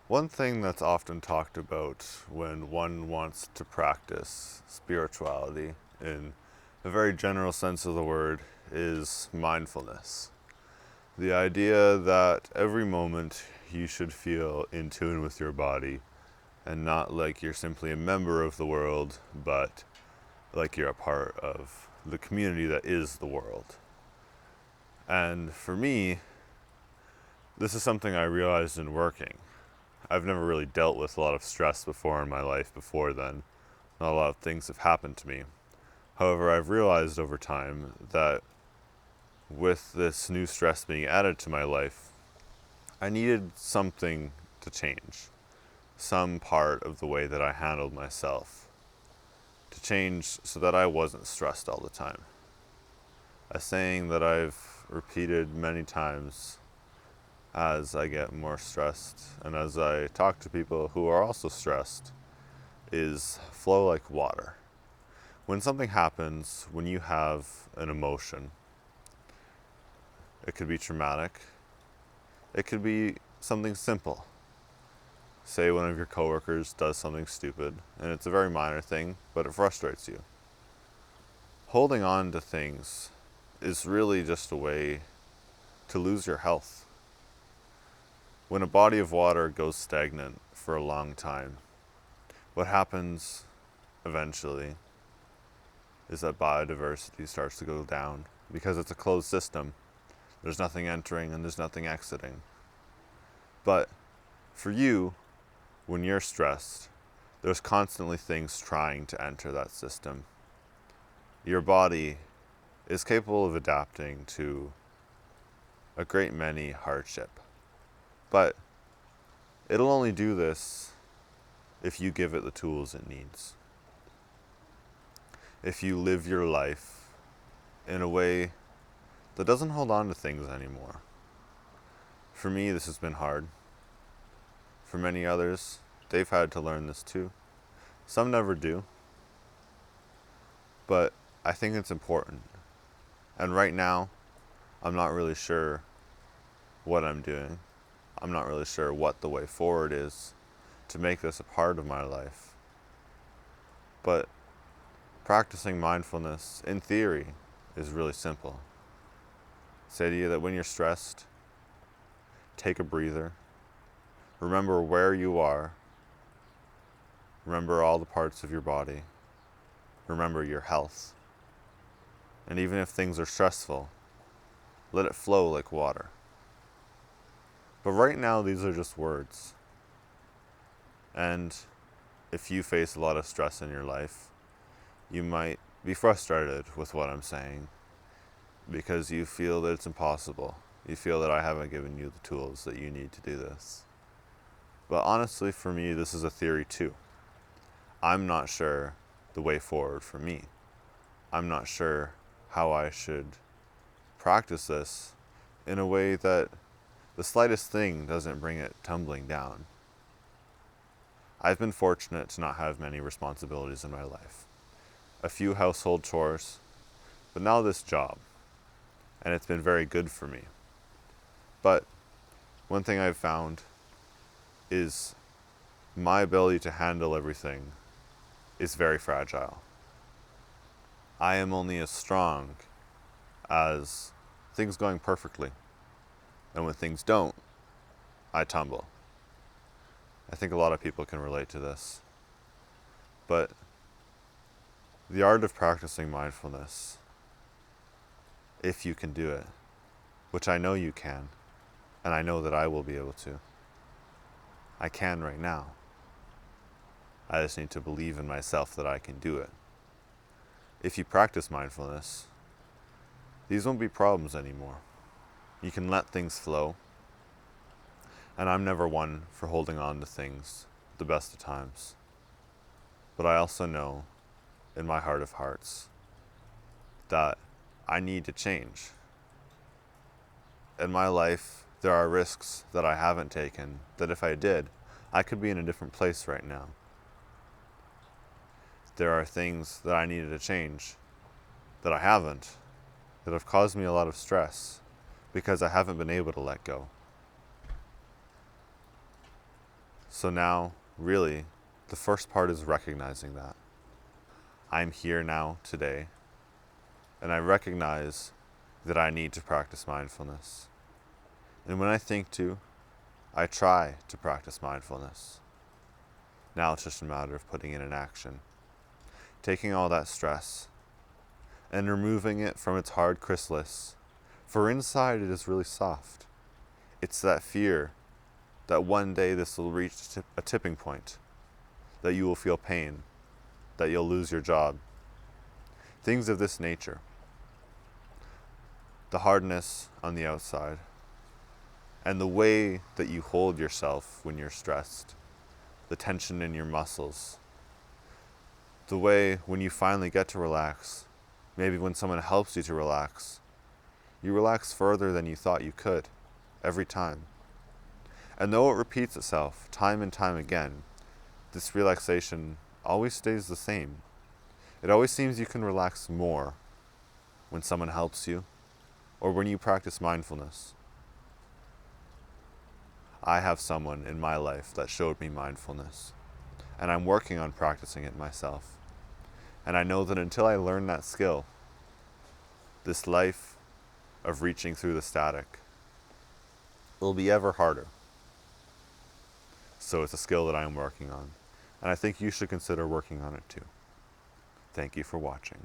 One thing that's often talked about when one wants to practice spirituality in a very general sense of the word is mindfulness. The idea that every moment you should feel in tune with your body and not like you're simply a member of the world, but like you're a part of the community that is the world. And for me, this is something I realized in working. I've never really dealt with a lot of stress before in my life before then. Not a lot of things have happened to me. However, I've realized over time that with this new stress being added to my life, I needed something to change. Some part of the way that I handled myself to change so that I wasn't stressed all the time. A saying that I've repeated many times as I get more stressed and as I talk to people who are also stressed is flow like water. When something happens, when you have an emotion, it could be traumatic, it could be something simple. Say one of your coworkers does something stupid, and it's a very minor thing, but it frustrates you. Holding on to things is really just a way to lose your health. When a body of water goes stagnant for a long time, what happens eventually is that biodiversity starts to go down because it's a closed system. There's nothing entering and there's nothing exiting. But for you, when you're stressed, there's constantly things trying to enter that system. Your body is capable of adapting to a great many hardship. But it'll only do this if you give it the tools it needs. If you live your life in a way that doesn't hold on to things anymore. For me, this has been hard. For many others, they've had to learn this too. Some never do. But I think it's important. And right now, I'm not really sure what I'm doing. I'm not really sure what the way forward is to make this a part of my life. But practicing mindfulness, in theory, is really simple. It's the idea that when you're stressed, take a breather. Remember where you are. Remember all the parts of your body. Remember your health. And even if things are stressful, let it flow like water. But right now, these are just words. And if you face a lot of stress in your life, you might be frustrated with what I'm saying because you feel that it's impossible. You feel that I haven't given you the tools that you need to do this. But honestly, for me, this is a theory too. I'm not sure the way forward for me. I'm not sure how I should practice this in a way that the slightest thing doesn't bring it tumbling down. I've been fortunate to not have many responsibilities in my life. A few household chores, but now this job. And it's been very good for me. But one thing I've found is my ability to handle everything is very fragile. I am only as strong as things going perfectly. And when things don't, I tumble. I think a lot of people can relate to this. But the art of practicing mindfulness, if you can do it, which I know you can, and I know that I will be able to. I can right now. I just need to believe in myself that I can do it. If you practice mindfulness, these won't be problems anymore. You can let things flow. And I'm never one for holding on to things the best of times. But I also know in my heart of hearts that I need to change. In my life, there are risks that I haven't taken that if I did, I could be in a different place right now. There are things that I needed to change that I haven't, that have caused me a lot of stress because I haven't been able to let go. So now, really, the first part is recognizing that. I'm here now, today, and I recognize that I need to practice mindfulness. And when I think to, I try to practice mindfulness. Now it's just a matter of putting it in action. Taking all that stress and removing it from its hard chrysalis, for inside it is really soft. It's that fear that one day this will reach a tipping point, that you will feel pain, that you'll lose your job. Things of this nature. The hardness on the outside, and the way that you hold yourself when you're stressed, the tension in your muscles, the way when you finally get to relax, maybe when someone helps you to relax, you relax further than you thought you could, every time. And though it repeats itself time and time again, this relaxation always stays the same. It always seems you can relax more when someone helps you, or when you practice mindfulness. I have someone in my life that showed me mindfulness, and I'm working on practicing it myself. And I know that until I learn that skill, this life of reaching through the static will be ever harder. So it's a skill that I am working on, and I think you should consider working on it too. Thank you for watching.